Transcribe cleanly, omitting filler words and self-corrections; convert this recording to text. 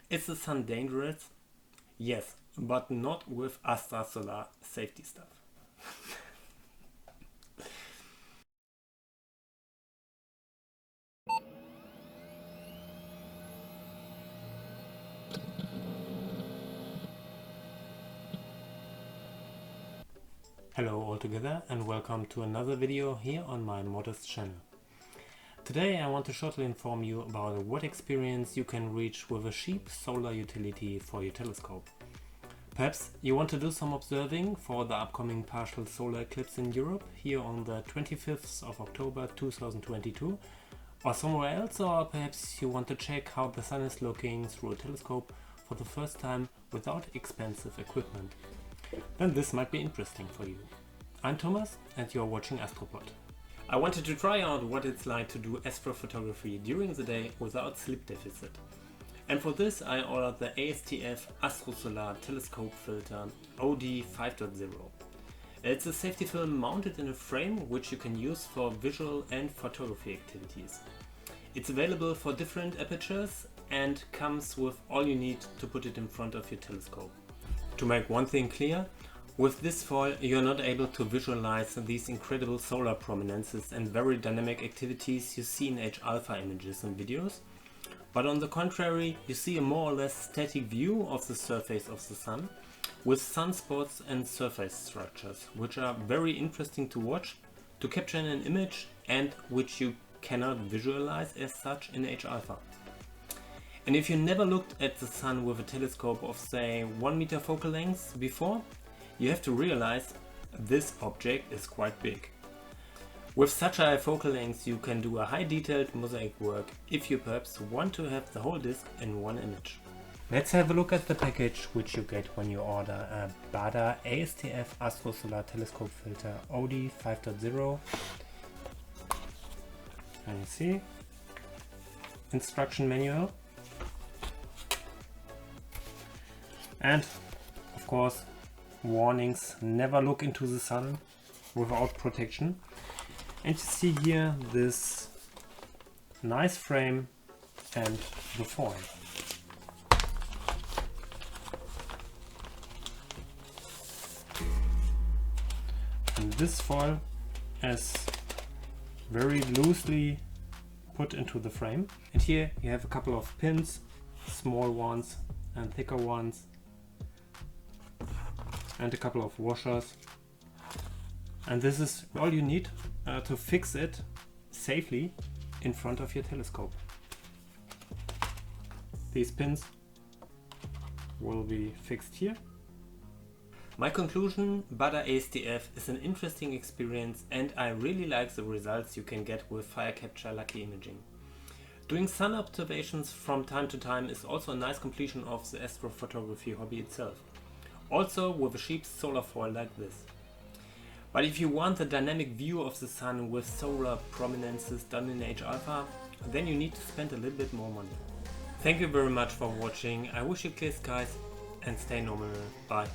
Is the sun dangerous? Yes, but not with Astra Solar safety stuff. Hello all together and welcome to another video here on my modest channel. Today I want to shortly inform you about what experience you can reach with a cheap solar utility for your telescope. Perhaps you want to do some observing for the upcoming partial solar eclipse in Europe here on the 25th of October 2022, or somewhere else, or perhaps you want to check how the sun is looking through a telescope for the first time without expensive equipment. Then this might be interesting for you. I'm Thomas and you're watching Astropod. I wanted to try out what it's like to do astrophotography during the day without sleep deficit. And for this I ordered the ASTF Astro Solar Telescope Filter OD 5.0. It's a safety film mounted in a frame which you can use for visual and photography activities. It's available for different apertures and comes with all you need to put it in front of your telescope. To make one thing clear, with this foil you're not able to visualize these incredible solar prominences and very dynamic activities you see in H-alpha images and videos, but on the contrary you see a more or less static view of the surface of the sun with sunspots and surface structures, which are very interesting to watch, to capture in an image, and which you cannot visualize as such in H-alpha. And if you never looked at the sun with a telescope of say 1 meter focal length before, you have to realize this object is quite big. With such a high focal length you can do a high detailed mosaic work if you perhaps want to have the whole disk in one image. Let's have a look at the package which you get when you order a Baader ASTF Astro Solar Telescope Filter OD 5.0. And you see, instruction manual. And of course warnings: never look into the sun without protection. And you see here this nice frame and the foil. And this foil is very loosely put into the frame. And here you have a couple of pins, small ones and thicker ones, and a couple of washers, and this is all you need to fix it safely in front of your telescope. These pins will be fixed here. My conclusion: Baader ASTF is an interesting experience and I really like the results you can get with fire capture lucky imaging. Doing sun observations from time to time is also a nice completion of the astrophotography hobby itself. Also with a cheap solar foil like this. But if you want the dynamic view of the sun with solar prominences done in H-alpha, then you need to spend a little bit more money. Thank you very much for watching. I wish you clear skies and stay normal. Bye.